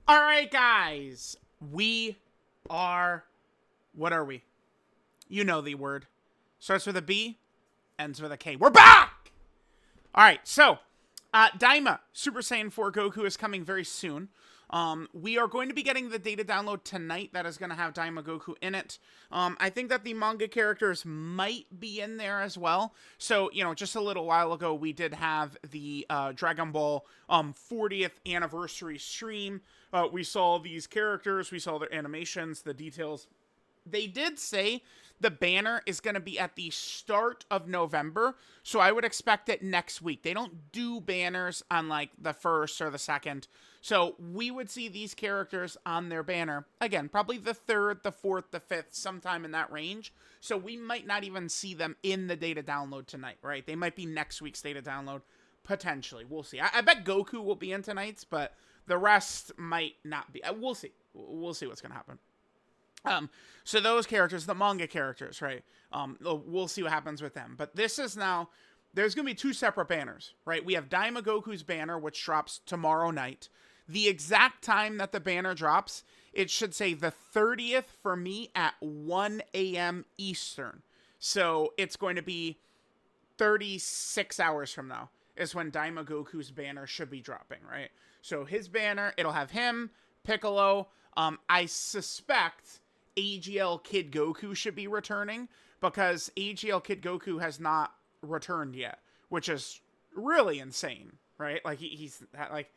All right, guys. We are. What are we? You know the word. Starts with a B, ends with a K. We're back! All right, so Daima Super Saiyan 4 Goku is coming very soon. We are going to be getting the data download tonight that is going to have Daima Goku in it. I think that the manga characters might be in there as well. So, just a little while ago, we did have the Dragon Ball 40th anniversary stream. We saw these characters, we saw their animations, the details. They did say the banner is going to be at the start of November, so I would expect it next week. They don't do banners on like the 1st or the 2nd, so we would see these characters on their banner again, probably the 3rd, the 4th, the 5th, sometime in that range. So we might not even see them in the data download tonight, right? They might be next week's data download, potentially. We'll see. I bet Goku will be in tonight's, but the rest might not be. We'll see. We'll see what's going to happen. So those characters, the manga characters, right? We'll see what happens with them. But this is now, there's going to be 2 separate banners, right? We have Daima Goku's banner, which drops tomorrow night. The exact time that the banner drops, it should say the 30th for me at 1 a.m. Eastern. So it's going to be 36 hours from now is when Daima Goku's banner should be dropping, right? So his banner, it'll have him, Piccolo. I suspect AGL Kid Goku should be returning because AGL Kid Goku has not returned yet, which is really insane, right? Like he's like,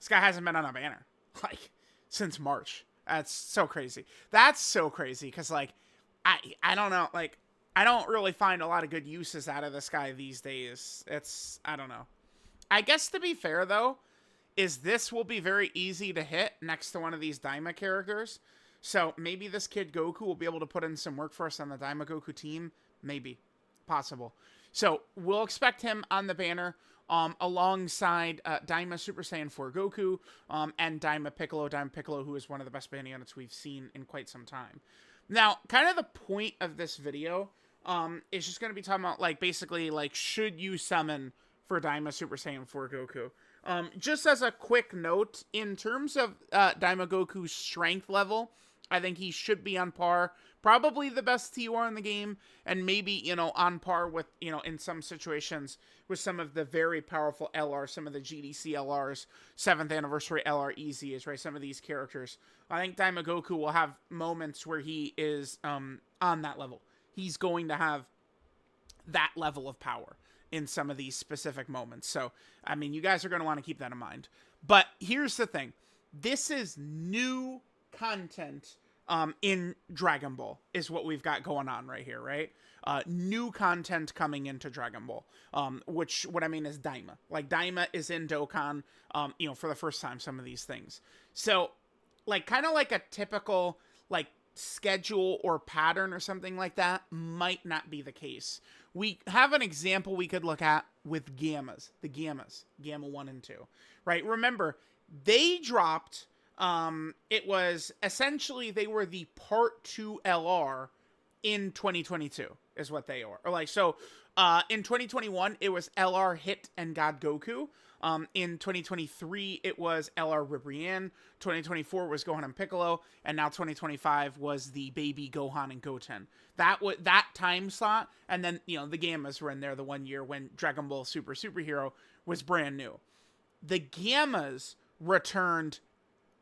this guy hasn't been on a banner like since March. That's so crazy. That's so crazy because like I don't know, like I don't really find a lot of good uses out of this guy these days. I don't know. I guess to be fair though, is this will be very easy to hit next to one of these Daima characters. So maybe this Kid Goku will be able to put in some work for us on the Daima Goku team. Maybe. Possible. So we'll expect him on the banner alongside Daima Super Saiyan 4 Goku and Daima Piccolo, who is one of the best band units we've seen in quite some time. Now, kind of the point of this video is just going to be talking about, like, basically, like, should you summon for Daima Super Saiyan 4 Goku? Just as a quick note, in terms of Daima Goku's strength level, I think he should be on par. Probably the best TOR in the game, and maybe, on par with, in some situations, with some of the very powerful LRs, some of the GDC LRs, 7th Anniversary LR EZs, right? Some of these characters. I think Daima Goku will have moments where he is on that level. He's going to have that level of power in some of these specific moments. So, I mean, you guys are going to want to keep that in mind. But here's the thing. This is new content in Dragon Ball is what we've got going on right here, right? New content coming into Dragon Ball, which what I mean is Daima. Like, Daima is in Dokkan, for the first time, some of these things. So, like, kind of like a typical, like, schedule or pattern or something like that might not be the case. We have an example we could look at with Gammas, Gamma 1 and 2, right? Remember, they dropped, it was essentially, they were the part 2 LR in 2022 is what they are. Or like, so, in 2021, it was LR Hit and God Goku. In 2023, it was LR Ribrianne. 2024 was Gohan and Piccolo, and now 2025 was the baby Gohan and Goten. That time slot, and then the Gammas were in there the 1 year when Dragon Ball Superhero was brand new. The Gammas returned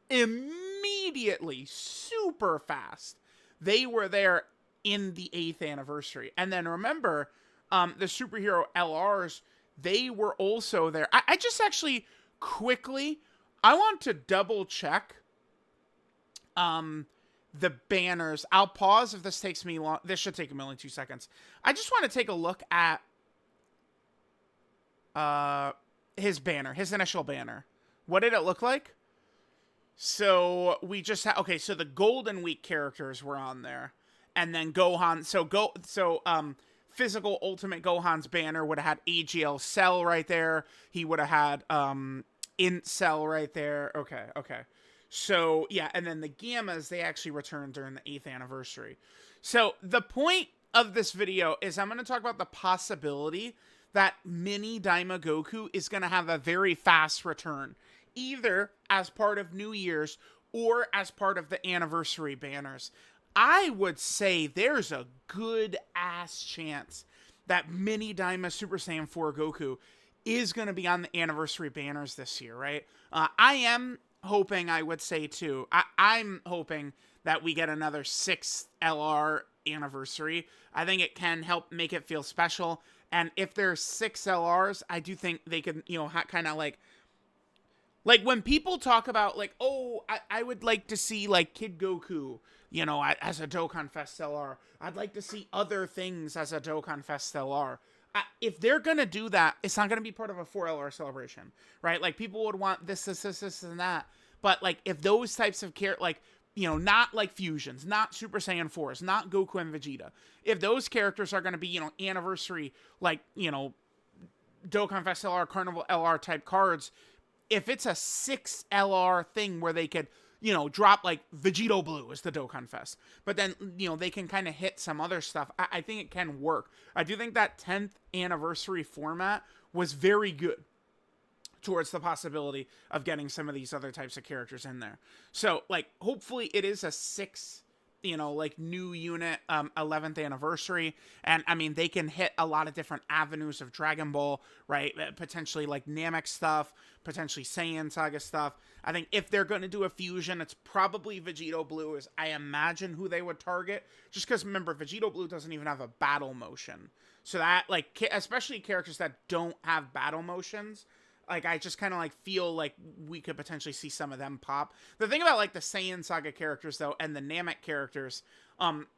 immediately, super fast. They were there in the 8th anniversary, and then remember, the superhero LRs. They were also there. I just actually quickly, I want to double check the banners. I'll pause if this takes me long. This should take me only 2 seconds. I just want to take a look at his banner, his initial banner. What did it look like? So we just had, okay, so the Golden Week characters were on there. And then Gohan, Physical Ultimate Gohan's banner would have had AGL Cell right there. He would have had Int Cell right there. Okay. So, yeah, and then the Gammas, they actually returned during the 8th anniversary. So, the point of this video is I'm going to talk about the possibility that mini Daima Goku is going to have a very fast return either as part of New Year's or as part of the anniversary banners. I would say there's a good ass chance that Mini Daima Super Saiyan 4 Goku is going to be on the anniversary banners this year, right? I am hoping, I would say too, I'm hoping that we get another 6th LR anniversary. I think it can help make it feel special. And if there's 6 LRs, I do think they could, kind of like when people talk about like, oh, I would like to see like Kid Goku, as a Dokkan Fest LR. I'd like to see other things as a Dokkan Fest LR. If they're going to do that, it's not going to be part of a 4LR celebration, right? Like, people would want this, and that. But, like, if those types of not like fusions, not Super Saiyan 4s, not Goku and Vegeta. If those characters are going to be, anniversary, like, Dokkan Fest LR, Carnival LR type cards, if it's a 6 LR thing where they could, drop like Vegito Blue as the Dokkan Fest, but then, they can kind of hit some other stuff. I think it can work. I do think that 10th anniversary format was very good towards the possibility of getting some of these other types of characters in there. So, like, hopefully it is a 6, like, new unit, 11th anniversary. And, I mean, they can hit a lot of different avenues of Dragon Ball, right? Potentially, like, Namek stuff, potentially Saiyan Saga stuff. I think if they're going to do a fusion, it's probably Vegito Blue, is, I imagine, who they would target. Just because, remember, Vegito Blue doesn't even have a battle motion. So that, like, especially characters that don't have battle motions, like, I just kind of, like, feel like we could potentially see some of them pop. The thing about, like, the Saiyan Saga characters, though, and the Namek characters, Namek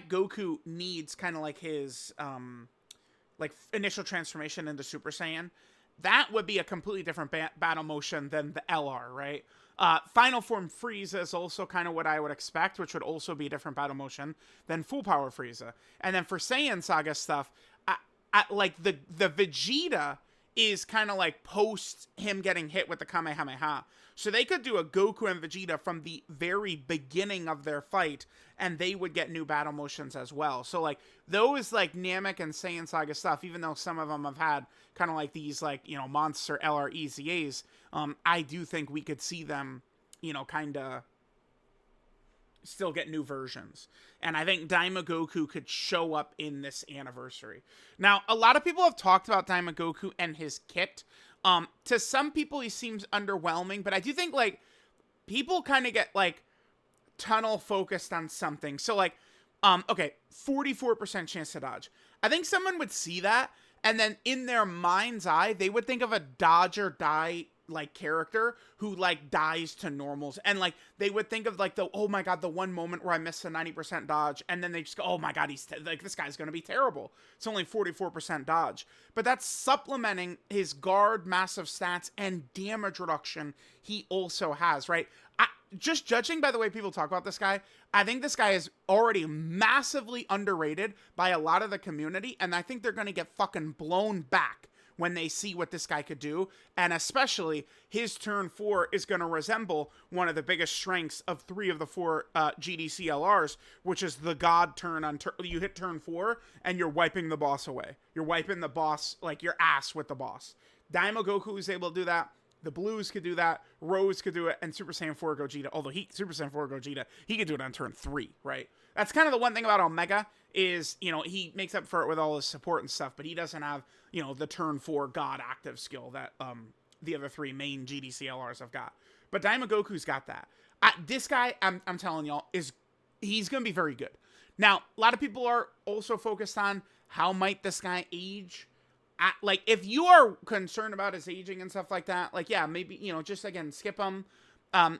Goku needs kind of, like, his, initial transformation into Super Saiyan. That would be a completely different battle motion than the LR, right? Final Form Frieza is also kind of what I would expect, which would also be a different battle motion than Full Power Frieza. And then for Saiyan Saga stuff, like, the Vegeta is kind of like post him getting hit with the Kamehameha. So they could do a Goku and Vegeta from the very beginning of their fight, and they would get new battle motions as well. So, like, those, like, Namek and Saiyan Saga stuff, even though some of them have had kind of like these, like, monster LR EZAs, I do think we could see them, kind of still get new versions. And I think Daima Goku could show up in this anniversary. Now, a lot of people have talked about Daima Goku and his kit. To some people, he seems underwhelming, but I do think, like, people kind of get, like, tunnel focused on something. So, like, okay, 44% chance to dodge. I think someone would see that, and then in their mind's eye, they would think of a dodge or die, like, character who, like, dies to normals, and, like, they would think of, like, oh my god, the one moment where I missed a 90% dodge, and then they just go, oh my god, like, this guy's gonna be terrible. It's only 44% dodge. But that's supplementing his guard, massive stats, and damage reduction he also has, right? Just judging by the way people talk about this guy, I think this guy is already massively underrated by a lot of the community, and I think they're gonna get fucking blown back when they see what this guy could do. And especially his turn 4 is going to resemble one of the biggest strengths of 3 of the 4 GDC LRs, which is the god turn on you hit turn 4 and you're wiping the boss away. You're wiping the boss, like, your ass with the boss. Daima Goku is able to do that. The Blues could do that. Rose could do it. And Super Saiyan 4 Gogeta, although Super Saiyan 4 Gogeta, he could do it on turn 3, right? That's kind of the one thing about Omega is, he makes up for it with all his support and stuff, but he doesn't have, the turn 4 God active skill that the other 3 main GDC LRs have got. But Daima Goku's got that. This guy, I'm telling y'all, he's going to be very good. Now, a lot of people are also focused on how might this guy age. Like, if you are concerned about his aging and stuff like that, like, yeah, maybe, just, again, skip him.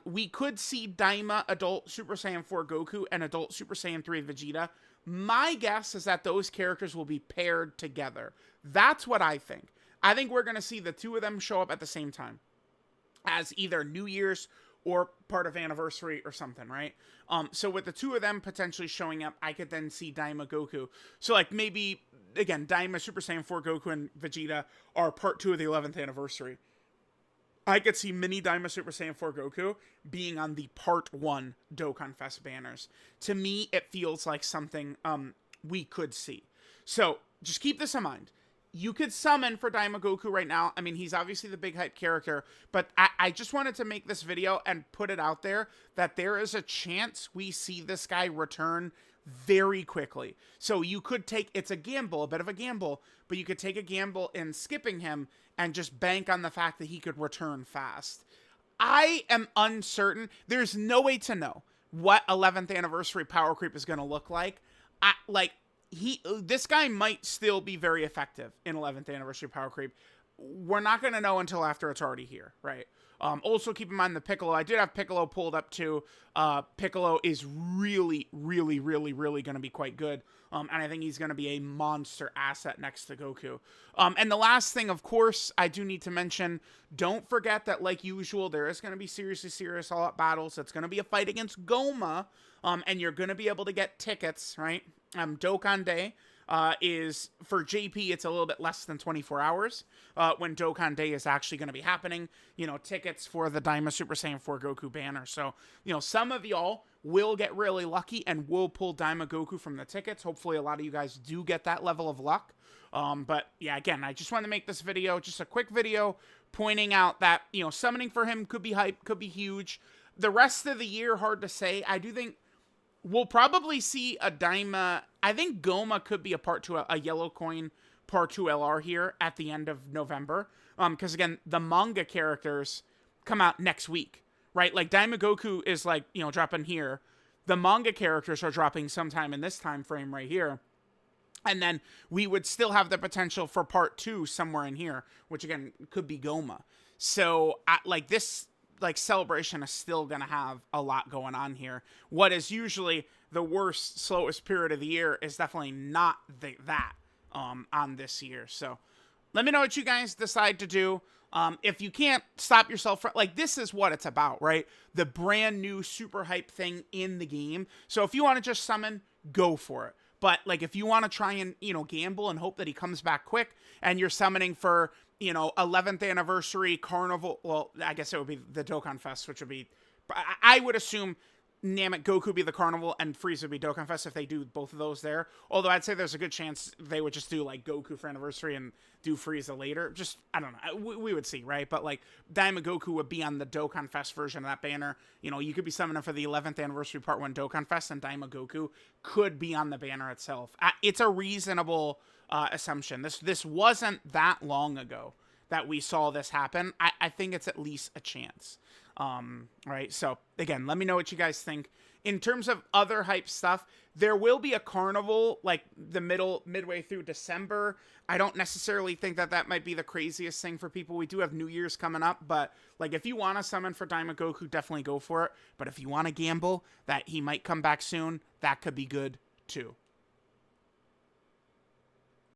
We could see Daima Adult Super Saiyan 4 Goku and Adult Super Saiyan 3 Vegeta. My guess is that those characters will be paired together. That's what I think. I think we're going to see the 2 of them show up at the same time as either New Year's or part of Anniversary or something, right? So with the 2 of them potentially showing up, I could then see Daima Goku. So, like, maybe, again, Daima Super Saiyan 4 Goku and Vegeta are part 2 of the 11th anniversary. I could see Mini Daima Super Saiyan 4 Goku being on the part 1 Dokkan Fest banners. To me, it feels like something we could see. So, just keep this in mind. you could summon for Daima Goku right now. I mean, he's obviously the big hype character, but I just wanted to make this video and put it out there that there is a chance we see this guy return very quickly. So you could take, it's a gamble, a bit of a gamble, but you could take a gamble in skipping him and just bank on the fact that he could return fast. I am uncertain. There's no way to know what 11th anniversary power creep is going to look like. This guy might still be very effective in 11th anniversary power creep. We're not going to know until after it's already here, right? Also, keep in mind the Piccolo. I did have Piccolo pulled up too. Piccolo is really going to be quite good. And I think he's going to be a monster asset next to Goku. And the last thing, of course, I do need to mention, don't forget that, like usual, there is going to be seriously serious all-out battles. It's going to be a fight against Goma. And you're going to be able to get tickets, right? Dokkan Day is, for JP, it's a little bit less than 24 hours when Dokkan Day is actually going to be happening. You know, tickets for the Daima Super Saiyan 4 Goku banner. So, you know, some of y'all will get really lucky and will pull Daima Goku from the tickets. Hopefully a lot of you guys do get that level of luck. But yeah, again, I just wanted to make this video, just a quick video pointing out that, you know, summoning for him could be hype, could be huge. The rest of the year, hard to say. I do think we'll probably see a Daima. I think Goma could be a part 2, a yellow coin part 2 LR here at the end of November. Because again, the manga characters come out next week, right? Like Daima Goku is like, you know, dropping here. The manga characters are dropping sometime in this time frame right here. And then we would still have the potential for part 2 somewhere in here, which again could be Goma. So like this, like celebration is still going to have a lot going on here. What is usually the worst, slowest period of the year is definitely not that on this year. So let me know what you guys decide to do. If you can't stop yourself from, like, this is what it's about, right? The brand new super hype thing in the game. So if you want to just summon, go for it. But like, if you want to try and, you know, gamble and hope that he comes back quick and you're summoning for, you know, 11th anniversary carnival, well, I guess it would be the Dokkan Fest, which would be, I would assume Namek Goku would be the carnival and Frieza would be Dokkan Fest if they do both of those there. Although I'd say there's a good chance they would just do like Goku for anniversary and do Frieza later. Just, I don't know. We would see, right? But like Daima Goku would be on the Dokkan Fest version of that banner. You know, you could be summoning for the 11th anniversary part 1 Dokkan Fest and Daima Goku could be on the banner itself. It's a reasonable assumption. This wasn't that long ago that we saw this happen. I think it's at least a chance. Right. So again, let me know what you guys think. In terms of other hype stuff, there will be a carnival like midway through December. I don't necessarily think that might be the craziest thing for people. We do have New Year's coming up, but like if you want to summon for Daima Goku, definitely go for it. But if you want to gamble that he might come back soon, that could be good too.